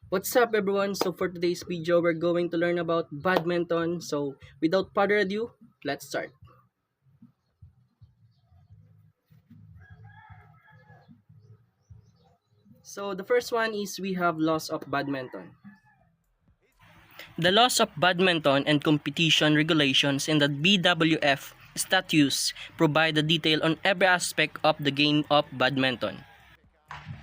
What's up everyone? So for today's video, we're going to learn about badminton. So without further ado, let's start. So the first one is we have laws of badminton. The laws of badminton and competition regulations in the BWF statutes provide a detail on every aspect of the game of badminton.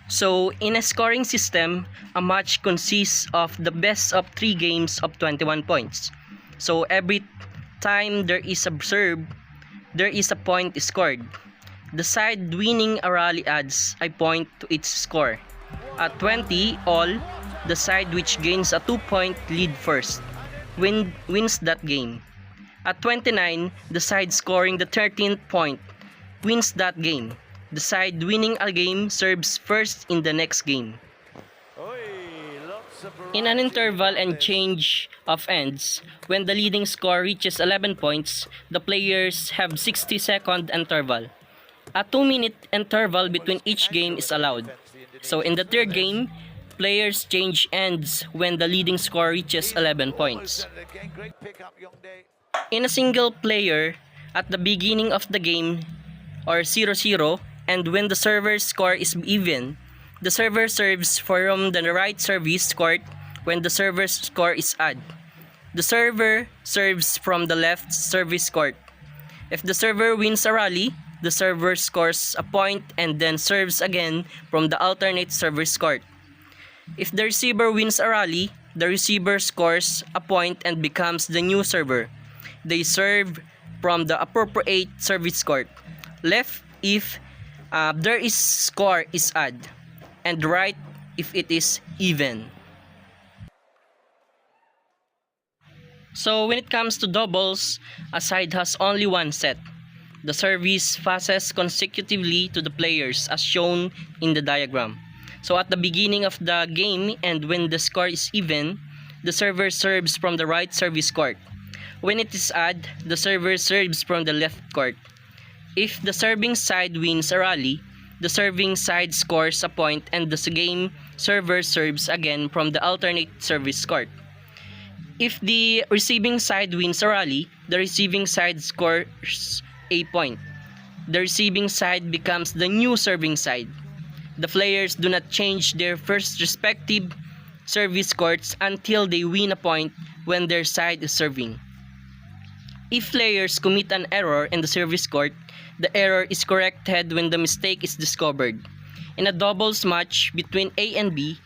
So in a scoring system, a match consists of the best of 3 games of 21 points. So every time there is a serve, there is a point scored. The side winning a rally adds a point to its score. At 20 all, the side which gains a 2-point lead first wins that game. At 29, the side scoring the 13th point wins that game. The side winning a game serves first in the next game. In an interval and change of ends, when the leading score reaches 11 points, the players have 60-second interval. A 2-minute interval between each game is allowed. So in the third game, players change ends when the leading score reaches 11 points. In a single player, at the beginning of the game or 0-0, and when the server's score is even, the server serves from the right service court when the server's score is odd. The server serves from the left service court. If the server wins a rally, the server scores a point and then serves again from the alternate service court. If the receiver wins a rally, the receiver scores a point and becomes the new server. They serve from the appropriate service court. Left if there is score is odd, and right if it is even. So when it comes to doubles, a side has only one set. The service passes consecutively to the players as shown in the diagram. So at the beginning of the game and when the score is even, the server serves from the right service court. When it is odd, the server serves from the left court. If the serving side wins a rally, the serving side scores a point and the game server serves again from the alternate service court. If the receiving side wins a rally, the receiving side scores a point. The receiving side becomes the new serving side. The players do not change their first respective service courts until they win a point when their side is serving. If players commit an error in the service court, the error is corrected when the mistake is discovered. In a doubles match between A and B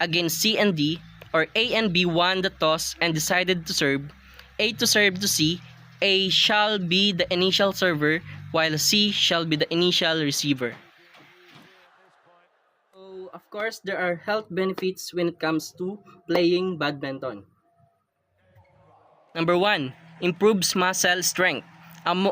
against C and D, or A and B won the toss and decided to serve, A to serve to C, A shall be the initial server while C shall be the initial receiver. So, of course, there are health benefits when it comes to playing badminton. Number 1, improves muscle strength.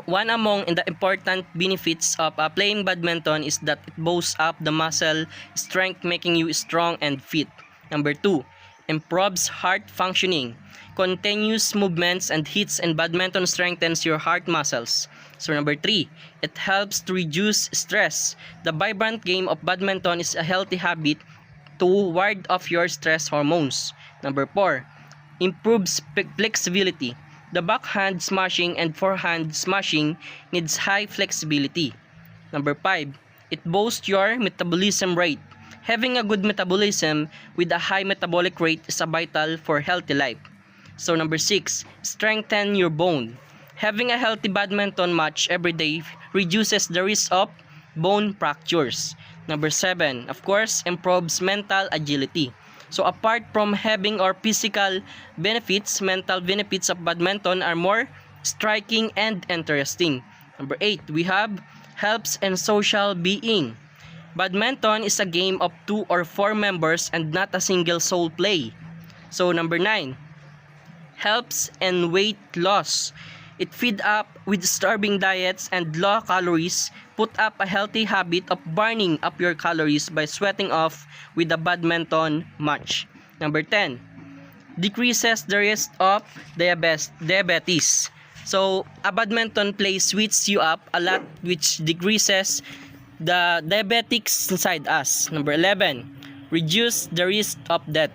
One among the important benefits of playing badminton is that it boosts up the muscle strength, making you strong and fit. Number 2, improves heart functioning. Continuous movements and hits in badminton strengthens your heart muscles. So number 3, it helps to reduce stress. The vibrant game of badminton is a healthy habit to ward off your stress hormones. Number 4, improves flexibility. The backhand smashing and forehand smashing needs high flexibility. Number 5, it boosts your metabolism rate. Having a good metabolism with a high metabolic rate is vital for healthy life. So number 6, strengthen your bone. Having a healthy badminton match every day reduces the risk of bone fractures. Number 7, of course, improves mental agility. So apart from having our physical benefits, mental benefits of badminton are more striking and interesting. Number 8, we have helps in social being. Badminton is a game of 2 or 4 members and not a single sole play. So number 9, helps in weight loss. It feed up with starving diets and low calories, put up a healthy habit of burning up your calories by sweating off with a badminton match. Number 10, decreases the risk of diabetes. So, a badminton play sweets you up a lot, which decreases the diabetics inside us. Number 11, reduce the risk of death.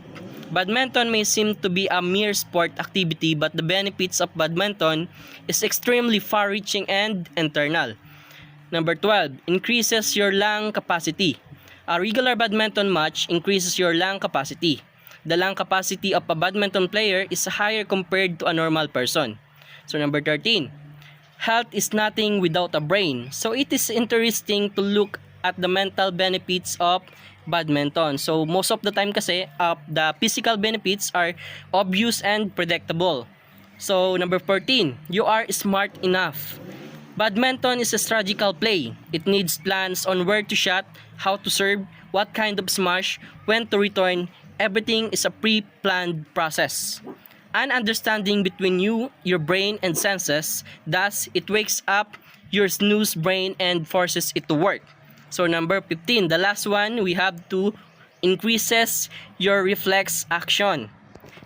Badminton may seem to be a mere sport activity, but the benefits of badminton is extremely far-reaching and internal. Number 12, increases your lung capacity. A regular badminton match increases your lung capacity. The lung capacity of a badminton player is higher compared to a normal person. So number 13, health is nothing without a brain. So it is interesting to look at the mental benefits of badminton. So most of the time kasi the physical benefits are obvious and predictable. So number 14, you are smart enough. Badminton is a strategical play. It needs plans on where to shot, how to serve, what kind of smash, when to return. Everything is a pre-planned process. An understanding between you, your brain, and senses. Thus, it wakes up your snooze brain and forces it to work. So number 15, the last one, we have to increases your reflex action.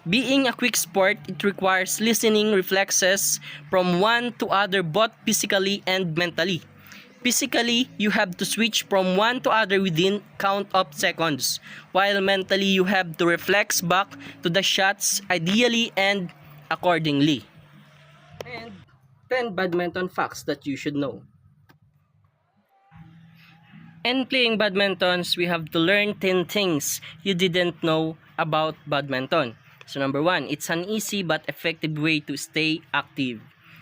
Being a quick sport, it requires listening reflexes from one to other both physically and mentally. Physically, you have to switch from one to other within count of seconds, while mentally you have to reflex back to the shots ideally and accordingly. And 10 badminton facts that you should know. In playing badmintons, we have to learn 10 things you didn't know about badminton. So number 1, it's an easy but effective way to stay active.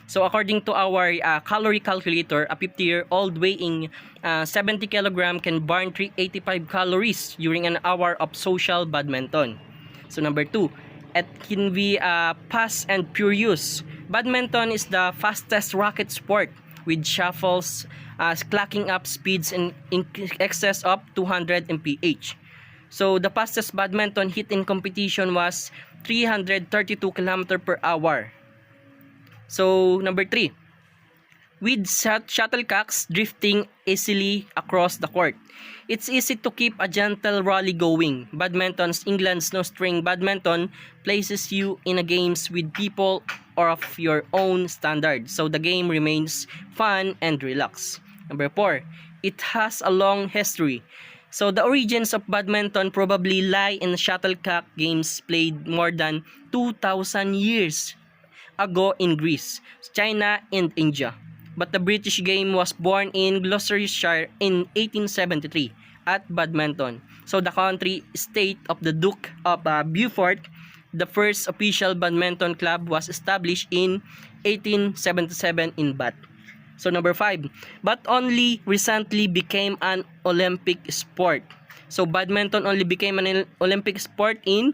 So according to our calorie calculator, a 50-year-old weighing 70 kg can burn 385 calories during an hour of social badminton. So number 2, it can be fast and pure use. Badminton is the fastest racket sport with shuffles clocking up speeds in excess of 200 mph. So the fastest badminton hit in competition was 332 km per hour. So number 3, with shuttlecocks drifting easily across the court, it's easy to keep a gentle rally going. Badminton's England's no-string badminton places you in a games with people or of your own standard, so the game remains fun and relaxed. Number 4, it has a long history. So the origins of badminton probably lie in shuttlecock games played more than 2,000 years ago in Greece, China, and India. But the British game was born in Gloucestershire in 1873 at badminton. So the country state of the Duke of Beaufort, the first official badminton club, was established in 1877 in Bath. So number 5, but only recently became an Olympic sport. So badminton only became an Olympic sport in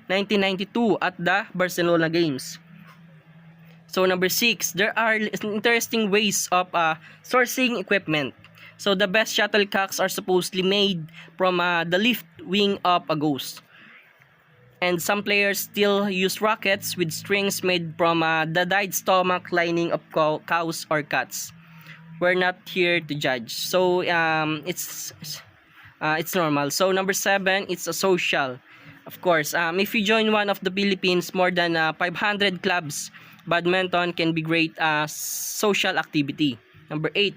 1992 at the Barcelona Games. So number 6, there are interesting ways of sourcing equipment. So the best shuttlecocks are supposedly made from the left wing of a ghost. And some players still use rackets with strings made from the dyed stomach lining of cows or cats. We're not here to judge. So it's normal. So number 7, it's a social. Of course, if you join one of the Philippines more than 500 clubs, badminton can be great social activity. Number 8,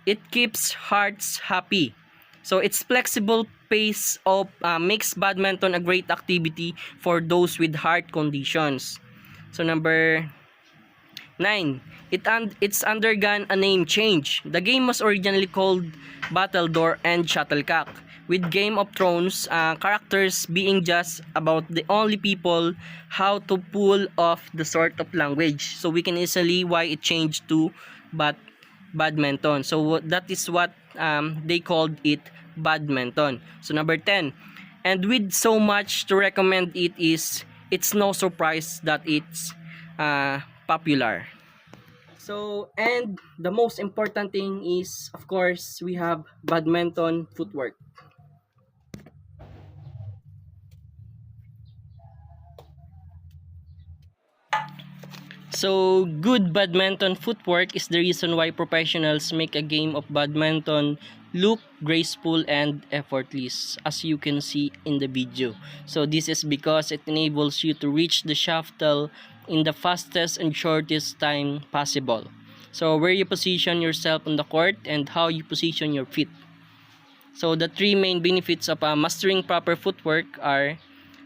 it keeps hearts happy. So its flexible pace of makes badminton a great activity for those with heart conditions. So number 9, it's undergone a name change. The game was originally called Battledore and Shuttlecock, with Game of Thrones characters being just about the only people how to pull off the sort of language. So we can easily why it changed to badminton. So that is what they called it, badminton. So number 10, and with so much to recommend it's no surprise that it's popular. So, and the most important thing is, of course, we have badminton footwork. So, good badminton footwork is the reason why professionals make a game of badminton look graceful and effortless, as you can see in the video. So, this is because it enables you to reach the shuttle in the fastest and shortest time possible. So, where you position yourself on the court and how you position your feet. So, the three main benefits of mastering proper footwork are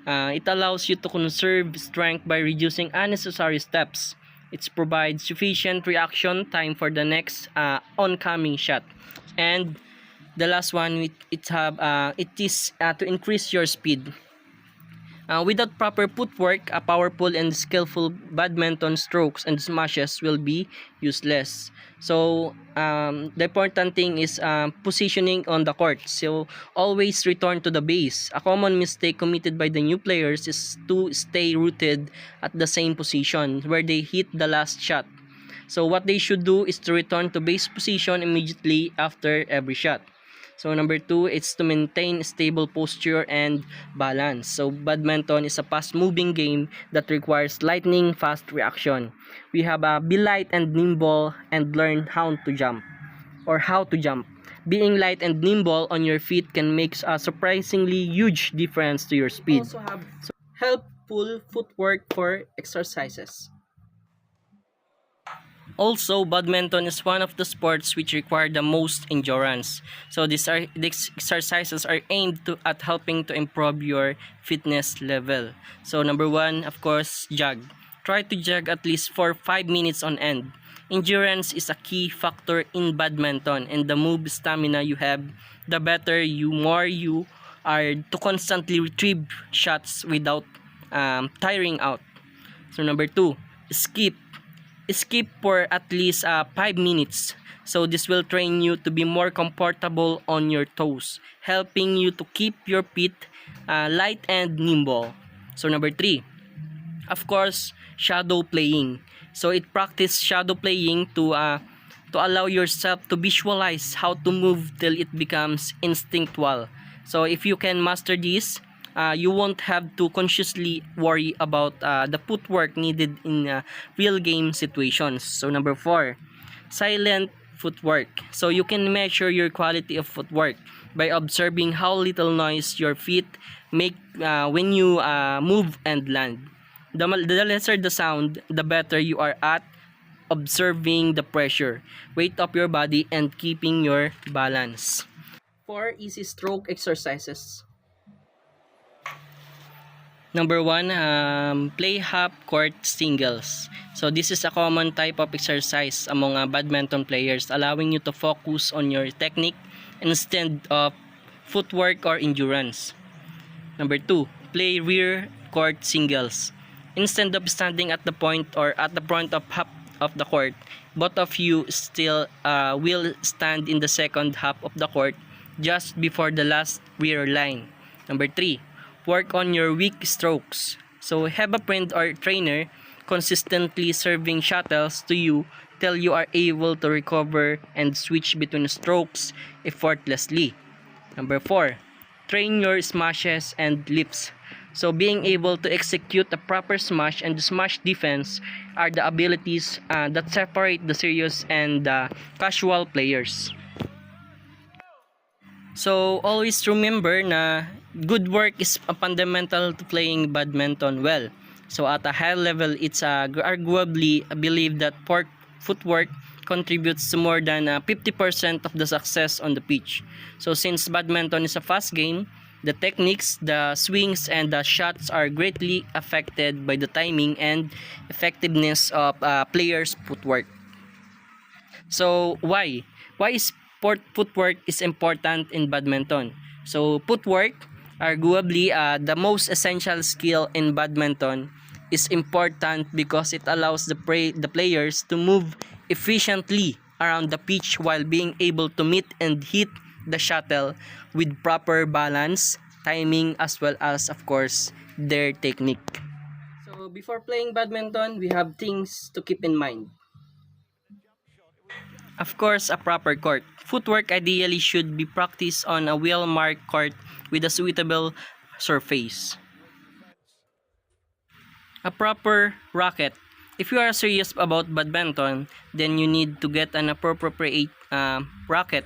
It allows you to conserve strength by reducing unnecessary steps. It provides sufficient reaction time for the next oncoming shot. And the last one, it is to increase your speed. Without proper footwork, powerful and skillful badminton strokes and smashes will be useless. So, the important thing is positioning on the court. So, always return to the base. A common mistake committed by the new players is to stay rooted at the same position where they hit the last shot. So, what they should do is to return to base position immediately after every shot. So number 2, it's to maintain stable posture and balance. So badminton is a fast-moving game that requires lightning fast reaction. We have a be light and nimble and learn how to jump. Being light and nimble on your feet can make a surprisingly huge difference to your speed. Also have helpful footwork for exercises. Also, badminton is one of the sports which require the most endurance. So these exercises are aimed at helping to improve your fitness level. So number 1, of course, jog. Try to jog at least for 5 minutes on end. Endurance is a key factor in badminton, and the more stamina you have, the better more you are to constantly retrieve shots without tiring out. So number 2, skip for at least 5 minutes. So this will train you to be more comfortable on your toes, helping you to keep your feet light and nimble. So number 3, of course, shadow playing. So it practice shadow playing to allow yourself to visualize how to move till it becomes instinctual. So if you can master this, you won't have to consciously worry about the footwork needed in real game situations. So number 4, silent footwork. So you can measure your quality of footwork by observing how little noise your feet make when you move and land. The lesser the sound, the better you are at observing the pressure, weight of your body, and keeping your balance. 4 easy stroke exercises. Number 1, play half court singles. So this is a common type of exercise among badminton players, allowing you to focus on your technique instead of footwork or endurance. Number 2, play rear court singles. Instead of standing at the point or at the front of half of the court, both of you still will stand in the second half of the court just before the last rear line. Number 3, work on your weak strokes. So have a friend or trainer consistently serving shuttles to you till you are able to recover and switch between strokes effortlessly. Number 4, train your smashes and lifts. So being able to execute a proper smash and smash defense are the abilities that separate the serious and casual players. So always remember na good work is fundamental to playing badminton well. So at a high level, it's arguably believed that footwork contributes to more than 50% of the success on the pitch. So since badminton is a fast game, the techniques, the swings, and the shots are greatly affected by the timing and effectiveness of players' footwork. So why? Why is footwork is important in badminton? So footwork, arguably the most essential skill in badminton, is important because it allows the players to move efficiently around the pitch while being able to meet and hit the shuttle with proper balance, timing, as well as, of course, their technique. So before playing badminton, we have things to keep in mind. Of course, a proper court. Footwork ideally should be practiced on a well-marked court with a suitable surface. A proper racket. If you are serious about badminton, then you need to get an appropriate racket.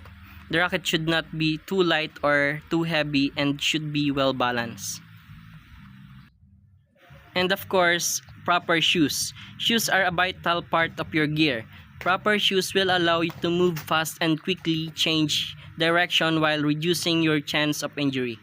The racket should not be too light or too heavy and should be well balanced. And of course, proper shoes. Shoes are a vital part of your gear. Proper shoes will allow you to move fast and quickly change direction while reducing your chance of injury.